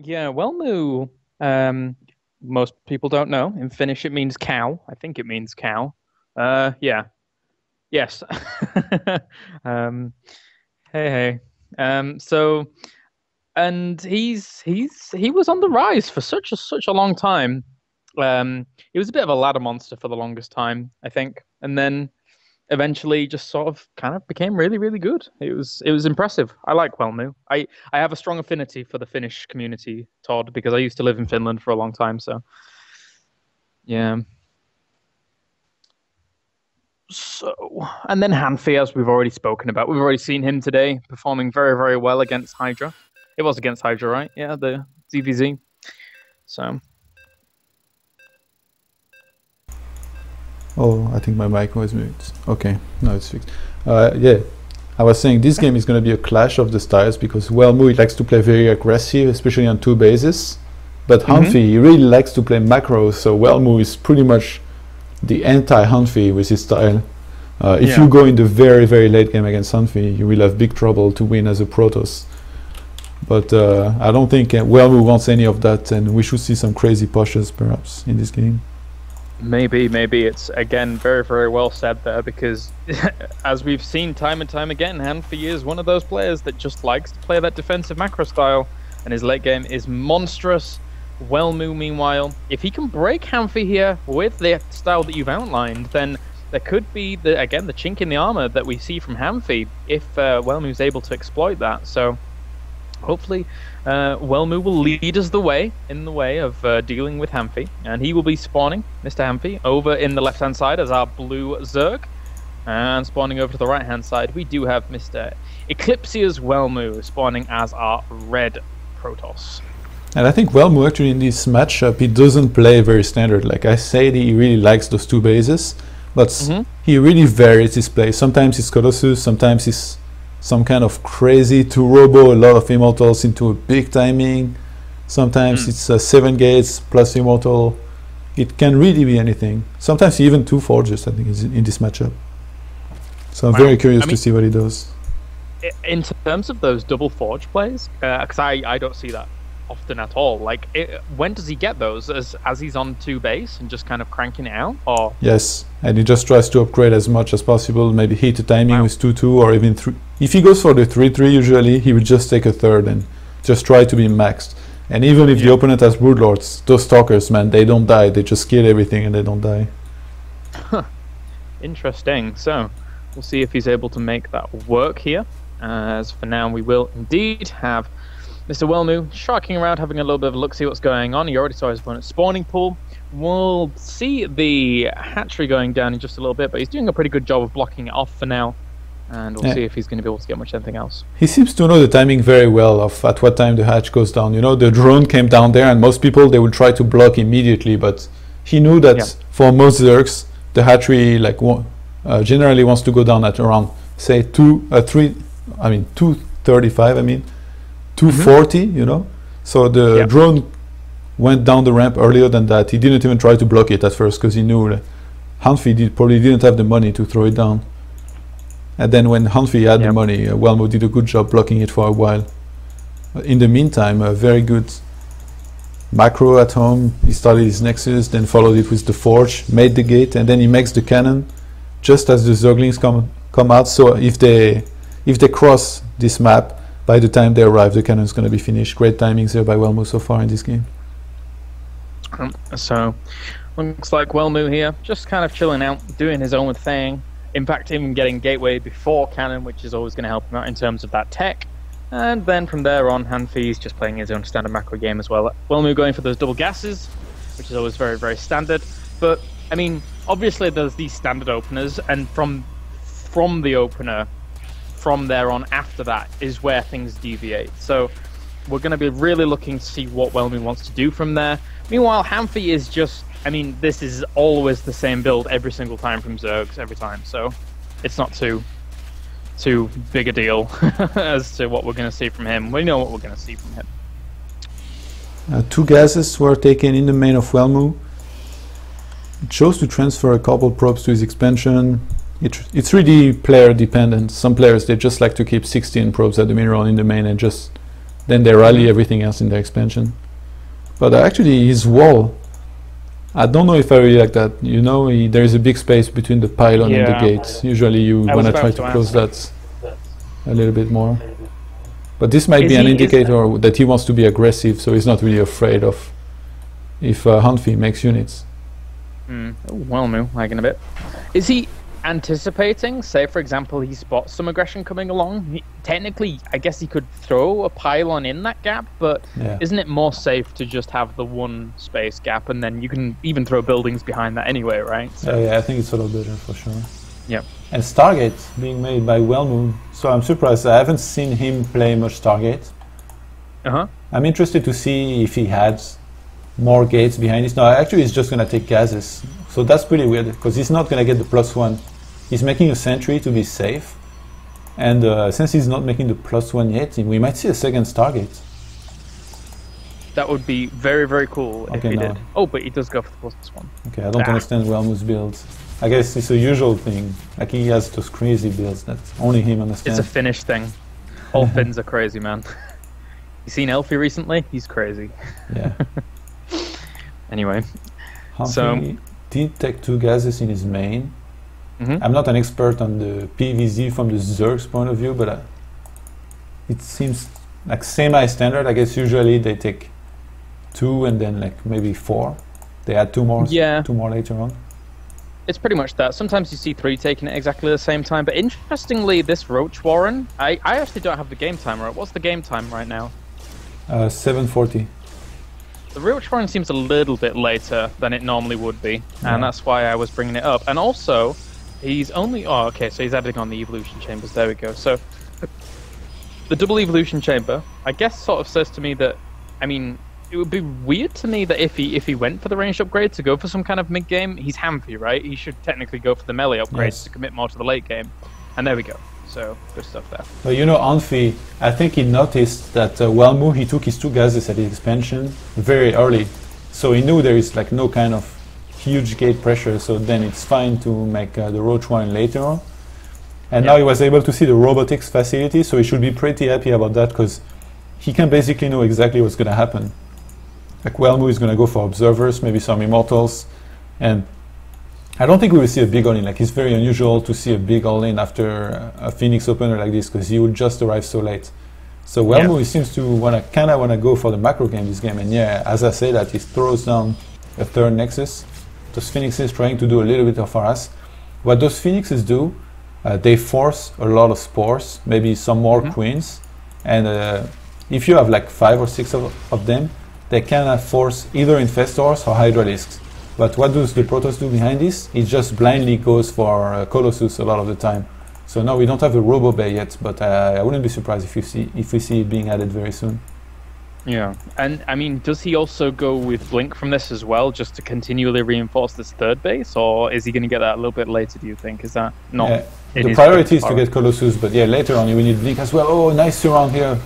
Yeah, Welmu, most people don't know. In Finnish, it means cow. I think it means cow. Yeah. Yes. Um, hey, hey. So, and he was on the rise for such a long time. He was a bit of a ladder monster for the longest time, I think, and then eventually just sort of kind of became really good. It was impressive. I like Welmu. I have a strong affinity for the Finnish community, Todd, because I used to live in Finland for a long time. So yeah. So and then hanfy, as we've already spoken about, we've already seen him today performing very well against Hydra. It was against Hydra, right? Yeah, the ZVZ. So Oh, I think my mic was mute. Okay, now it's fixed. Yeah, I was saying this game is going to be a clash of the styles because Welmu likes to play very aggressive, especially on two bases. But Hanfi, he really likes to play macros, so Welmu is pretty much the anti-Hanfi with his style. If you go in the very late game against Hanfi, you will have big trouble to win as a Protoss. But I don't think Welmu wants any of that, and we should see some crazy pushes perhaps in this game. maybe it's again very well said there because as we've seen time and time again, hanfy is one of those players that just likes to play that defensive macro style, and his late game is monstrous. Welmu, meanwhile, if he can break hanfy here with the style that you've outlined, then there could be the chink in the armor that we see from hanfy if Welmu's able to exploit that. So hopefully Welmu will lead us in the way of dealing with hanfy, and he will be spawning Mr. Hanfy over in the left hand side as our blue Zerg, and spawning over to the right hand side we do have Mr. Eclipsia's Welmu spawning as our red Protoss. And I think Welmu actually in this matchup, he doesn't play very standard. Like I said, he really likes those two bases, but he really varies his play. Sometimes it's Colossus, sometimes it's some kind of crazy to robo a lot of immortals into a big timing. Sometimes it's 7 gates plus immortal. It can really be anything. Sometimes even 2 forges, I think, is in this matchup. So I'm very curious to see what he does. In terms of those double forge plays, because I don't see that often at all. Like, when does he get those? As he's on 2 base and just kind of cranking it out? Or yes, and he just tries to upgrade as much as possible. Maybe hit the timing with 2-2 or even 3. If he goes for the 3-3, usually he would just take a third and just try to be maxed. And even if the opponent has Broodlords, those Stalkers, man, they don't die. They just kill everything and they don't die. Interesting. So we'll see if he's able to make that work here. As for now, we will indeed have Mr. Welmu sharking around, having a little bit of a look, see what's going on. He already saw his opponent's spawning pool. We'll see the hatchery going down in just a little bit, but he's doing a pretty good job of blocking it off for now. And we'll see if he's going to be able to get much anything else. He seems to know the timing very well of at what time the hatch goes down. You know, the drone came down there, and most people, they will try to block immediately, but he knew that for most Zergs, the hatchery generally wants to go down at around, say, 235, 240, you know. So the drone went down the ramp earlier than that. He didn't even try to block it at first because he knew Hanfi probably didn't have the money to throw it down. And then when Hanfi had the money, Welmu did a good job blocking it for a while. In the meantime, a very good macro at home. He started his Nexus, then followed it with the Forge, made the gate, and then he makes the cannon just as the Zerglings come out. So if they cross this map, by the time they arrive, the cannon is going to be finished. Great timings there by Welmu so far in this game. So looks like Welmu here, just kind of chilling out, doing his own thing. In fact, even getting gateway before cannon, which is always going to help him out in terms of that tech. And then from there on, hanfy's just playing his own standard macro game as well. Welmu going for those double gases, which is always very standard. But I mean, obviously there's these standard openers, and from the opener, from there on after that is where things deviate. So we're going to be really looking to see what Welmu wants to do from there. Meanwhile, hanfy is just, I mean, this is always the same build every single time from Zergs, every time. So it's not too big a deal as to what we're going to see from him. We know what we're going to see from him. 2 gases were taken in the main of Welmu. He chose to transfer a couple probes to his expansion. It's really player dependent. Some players, they just like to keep 16 probes at the mineral in the main and just Then they rally everything else in their expansion. But actually, his wall, I don't know if I really like that. You know, there is a big space between the pylon and the gates. Usually you want to try to close that a little bit more. But this might be an indicator that he wants to be aggressive, so he's not really afraid of if hanfy makes units. Welmu, lagging a bit. Is he anticipating, say for example he spots some aggression coming along, technically I guess he could throw a pylon in that gap, but isn't it more safe to just have the one space gap and then you can even throw buildings behind that anyway, right? So yeah, I think it's a lot better for sure. Yeah. And Stargate being made by Welmu, so I'm surprised. I haven't seen him play much Stargate. I'm interested to see if he has more gates behind this. No, actually he's just going to take gases. So that's pretty weird, because he's not going to get the +1. He's making a sentry to be safe. And since he's not making the +1 yet, we might see a second Stargate. That would be very, very cool if he did. Oh, but he does go for the +1. Okay, I don't understand Welmu's builds. I guess it's a usual thing. Like he has those crazy builds that only him understands. It's a Finnish thing. All Finns are crazy, man. You seen Elfie recently? He's crazy. Yeah. Anyway, hanfy did take 2 gases in his main. I'm not an expert on the PVZ from the Zerg's point of view, but it seems like semi-standard. I guess usually they take 2 and then like maybe 4. They add 2 more. 2 more later on. It's pretty much that. Sometimes you see 3 taking it exactly the same time, but interestingly, this Roach Warren, I actually don't have the game timer up. What's the game time right now? 7:40. The Roach Warren seems a little bit later than it normally would be, and that's why I was bringing it up. And also, he's only... Oh, okay, so he's adding on the evolution chambers. There we go. So, the double evolution chamber, I guess sort of says to me that, I mean, it would be weird to me that if he went for the ranged upgrade to go for some kind of mid-game, he's hanfy, right? He should technically go for the melee upgrades to commit more to the late game. And there we go. So, good stuff there. But you know, hanfy, I think he noticed that Welmu, he took his 2 gases at the expansion very early. So he knew there is like no kind of huge gate pressure, so then it's fine to make the Roach one later on. And now he was able to see the robotics facility, so he should be pretty happy about that, because he can basically know exactly what's going to happen. Like Welmu is going to go for observers, maybe some immortals, and I don't think we will see a big all-in. Like, it's very unusual to see a big all-in after a Phoenix opener like this, because he would just arrive so late. So Welmu seems to kind of want to go for the macro game this game, and as I say that, he throws down a 3rd Nexus. Those Phoenixes trying to do a little bit of harass. What those Phoenixes do, they force a lot of spores, maybe some more queens, and if you have like 5 or 6 of them, they can force either infestors or hydralisks. But what does the Protoss do behind this? It just blindly goes for Colossus a lot of the time. So no, we don't have a Robo Bay yet, but I wouldn't be surprised if we see it being added very soon. Yeah, and I mean, does he also go with Blink from this as well, just to continually reinforce this 3rd base, or is he going to get that a little bit later, do you think? Is that not... The priority is to get Colossus, but later on we need Blink as well. Oh, nice surround here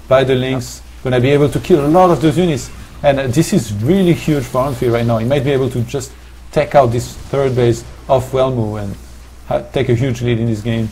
by the Lynx. Going to be able to kill a lot of those units. And this is really huge for hanfy right now. He might be able to just take out this 3rd base of Welmu and take a huge lead in this game.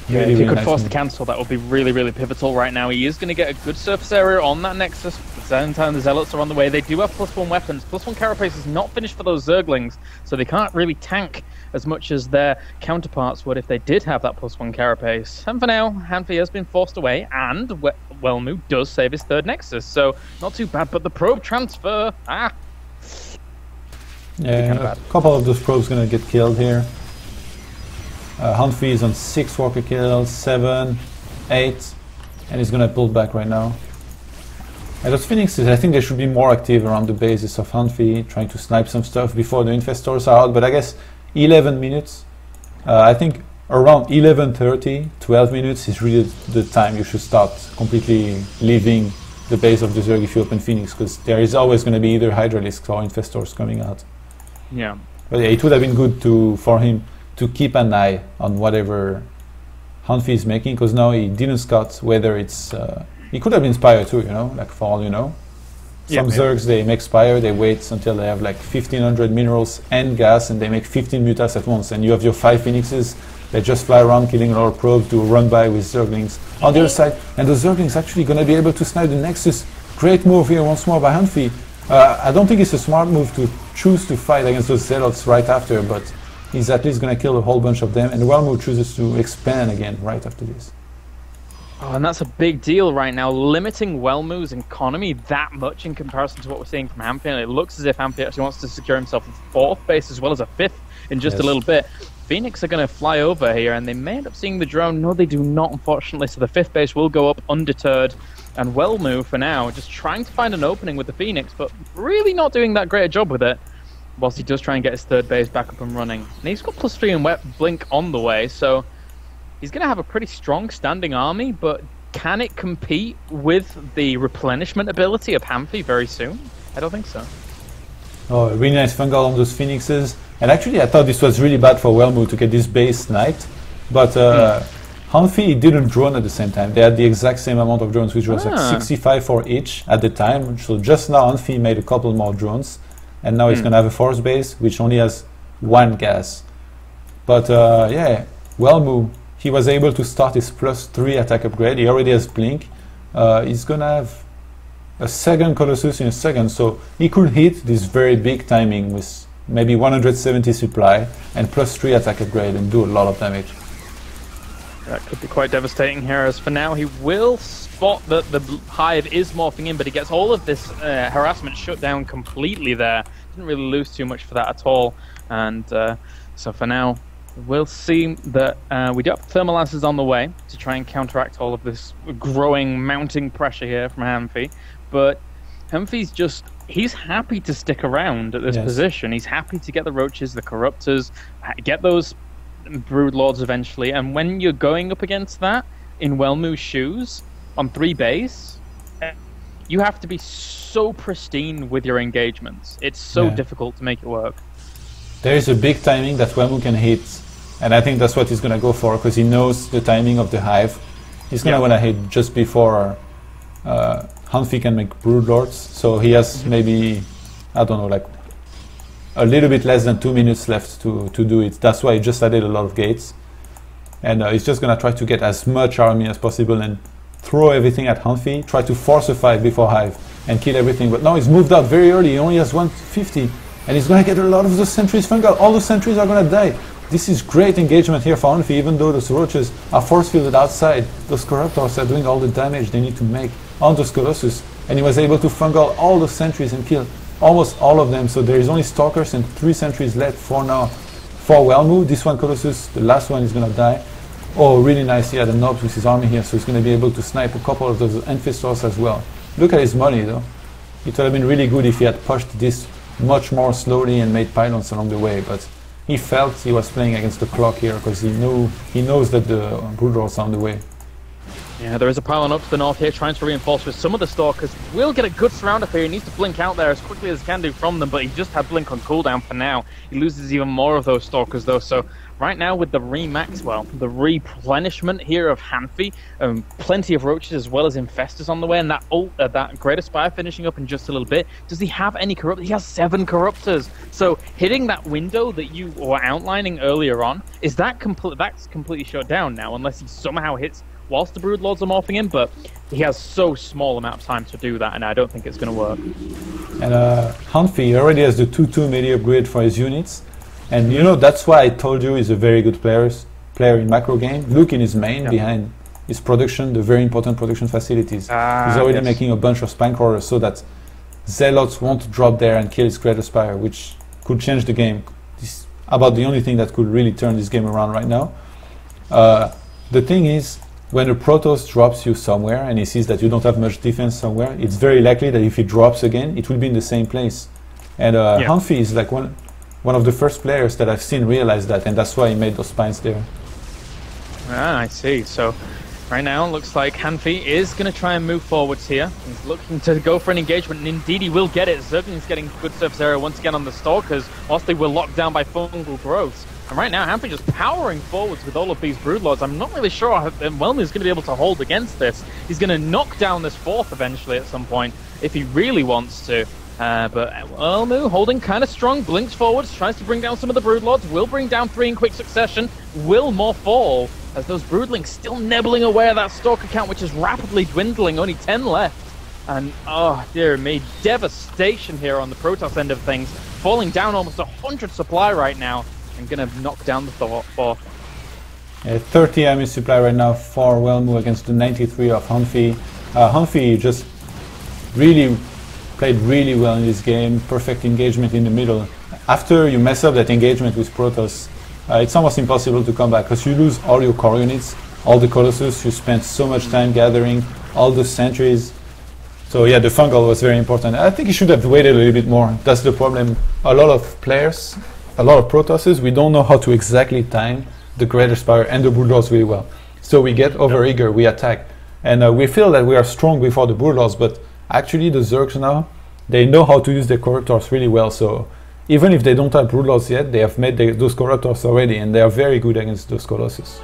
Yeah, if he could force the cancel, that would be really, really pivotal right now. He is going to get a good surface area on that Nexus. At the same time, the Zealots are on the way. They do have +1 weapons. +1 Carapace is not finished for those Zerglings, so they can't really tank as much as their counterparts would if they did have that +1 Carapace. And for now, hanfy has been forced away, and Welmu does save his 3rd Nexus, so not too bad. But the probe transfer, yeah, a couple of those probes going to get killed here. hanfy is on 6 walker kills, 7, 8, and he's going to pull back right now. And those Phoenixes, I think they should be more active around the bases of hanfy, trying to snipe some stuff before the infestors are out, but I guess 11 minutes, I think around 11:30, 12 minutes is really the time you should start completely leaving the base of the Zerg if you open Phoenix, because there is always going to be either Hydralisks or infestors coming out. Yeah. But it would have been good for him to keep an eye on whatever hanfy is making, because now he didn't scout whether it's... he could have been Spire too, like for all you know. Some Zergs, they make Spire, they wait until they have like 1500 minerals and gas, and they make 15 mutas at once, and you have your 5 Phoenixes They just fly around killing a lot of probes, do a run by with Zerglings on the other side, and the Zerglings actually going to be able to snipe the Nexus. Great move here once more by hanfy. I don't think it's a smart move to choose to fight against those Zealots right after, but he's at least going to kill a whole bunch of them, and Welmu chooses to expand again right after this. Oh, and that's a big deal right now, limiting Welmu's economy that much in comparison to what we're seeing from hanfy, and it looks as if hanfy actually wants to secure himself a 4th base as well as a 5th in just a little bit. Phoenix are going to fly over here, and they may end up seeing the drone. No, they do not, unfortunately, so the 5th base will go up undeterred. And Welmu, for now, just trying to find an opening with the Phoenix, but really not doing that great a job with it, whilst he does try and get his 3rd base back up and running. And he's got +3 in Wet Blink on the way, so he's going to have a pretty strong standing army, but can it compete with the replenishment ability of hanfy very soon? I don't think so. Oh, really nice fungal on those Phoenixes. And actually, I thought this was really bad for Welmu to get this base sniped, but hanfy didn't drone at the same time. They had the exact same amount of drones, which was like 65 for each at the time. So just now, hanfy made a couple more drones, and now he's going to have a 4th base, which only has 1 gas. But yeah, Welmu, he was able to start his +3 attack upgrade. He already has Blink. He's going to have a 2nd Colossus in a second, so he could hit this very big timing with maybe 170 supply and +3 attack upgrade and do a lot of damage. That could be quite devastating here, as for now he will spot that the hive is morphing in, but he gets all of this harassment shut down completely there. Didn't really lose too much for that at all, and so for now we'll see that we do have thermal lances on the way to try and counteract all of this growing, mounting pressure here from hanfy, but hanfy's just, he's happy to stick around at this position. He's happy to get the roaches, the corruptors, get those brood lords eventually, and when you're going up against that in Welmu's shoes on 3 base, you have to be so pristine with your engagements. It's so difficult to make it work. There is a big timing that Welmu can hit, and I think that's what he's going to go for, because he knows the timing of the hive. He's going to want to hit just before hanfy can make brood lords, so he has maybe, I don't know, like a little bit less than 2 minutes left to do it. That's why he just added a lot of gates, and he's just going to try to get as much army as possible and throw everything at hanfy, try to force a fight before hive and kill everything. But now he's moved out very early, he only has 150, and he's going to get a lot of those sentries fungal. All the sentries are going to die. This is great engagement here for hanfy, even though those roaches are force fielded outside. Those corruptors are doing all the damage they need to make on those colossus, and he was able to fungal all the sentries and kill almost all of them. So there is only stalkers and 3 sentries left for now for Welmu. This one colossus, the last one, is going to die. Oh, really nice. He had a knob with his army here, so he's going to be able to snipe a couple of those infestors as well. Look at his money though. It would have been really good if he had pushed this much more slowly and made pylons along the way, but he felt he was playing against the clock here, because he knows that the brood lords are on the way. Yeah, there is a pylon up to the north here, trying to reinforce with some of the stalkers. Will get a good surround up here. He needs to blink out there as quickly as he can do from them, but he just had blink on cooldown for now. He loses even more of those stalkers though, so right now with the the replenishment here of hanfy, plenty of roaches as well as infestors on the way, and that Greater Spire finishing up in just a little bit. Does he have any corruptors? He has 7 corruptors. So hitting that window that you were outlining earlier on, is that that's completely shut down now, unless he somehow hits whilst the brood lords are morphing in, but he has so small amount of time to do that, and I don't think it's going to work. And hanfy already has the 2-2 melee upgrade for his units, and you know, that's why I told you he's a very good player in macro game. Look in his main behind his production, the very important production facilities. He's already making a bunch of spank rollers so that Zealots won't drop there and kill his Greater Spire, which could change the game. This is about the only thing that could really turn this game around right now. The thing is, when a Protoss drops you somewhere and he sees that you don't have much defense somewhere, it's very likely that if he drops again, it will be in the same place. And hanfy is like one of the first players that I've seen realize that, and that's why he made those spines there. I see. So right now it looks like hanfy is going to try and move forwards here. He's looking to go for an engagement, and indeed he will get it. Zergling's getting good surface area once again on the stalkers, whilst they were locked down by fungal growths. And right now, hanfy just powering forwards with all of these broodlords. I'm not really sure how Welmu is going to be able to hold against this. He's going to knock down this 4th eventually at some point, if he really wants to. But Welmu holding kind of strong, blinks forwards, tries to bring down some of the Broodlords, will bring down 3 in quick succession, will more fall, as those Broodlings still nibbling away at that Stalker count, which is rapidly dwindling, only 10 left. And, oh dear me, devastation here on the Protoss end of things, falling down almost 100 supply right now, and gonna knock down the Thor. 30 army supply right now for Welmu against the 93 of hanfy. hanfy just really played really well in this game, perfect engagement in the middle. After you mess up that engagement with Protoss, it's almost impossible to come back because you lose all your core units, all the Colossus, you spent so much time gathering, all the sentries. So yeah, the fungal was very important. I think he should have waited a little bit more. That's the problem. A lot of players, a lot of Protosses, we don't know how to exactly time the Greater Spire and the Broodlords really well. So we get over eager, we attack. And we feel that we are strong before the Broodlords, but actually the Zergs now, they know how to use their Corruptors really well. So even if they don't have Broodlords yet, they have made those Corruptors already, and they are very good against those Colossus.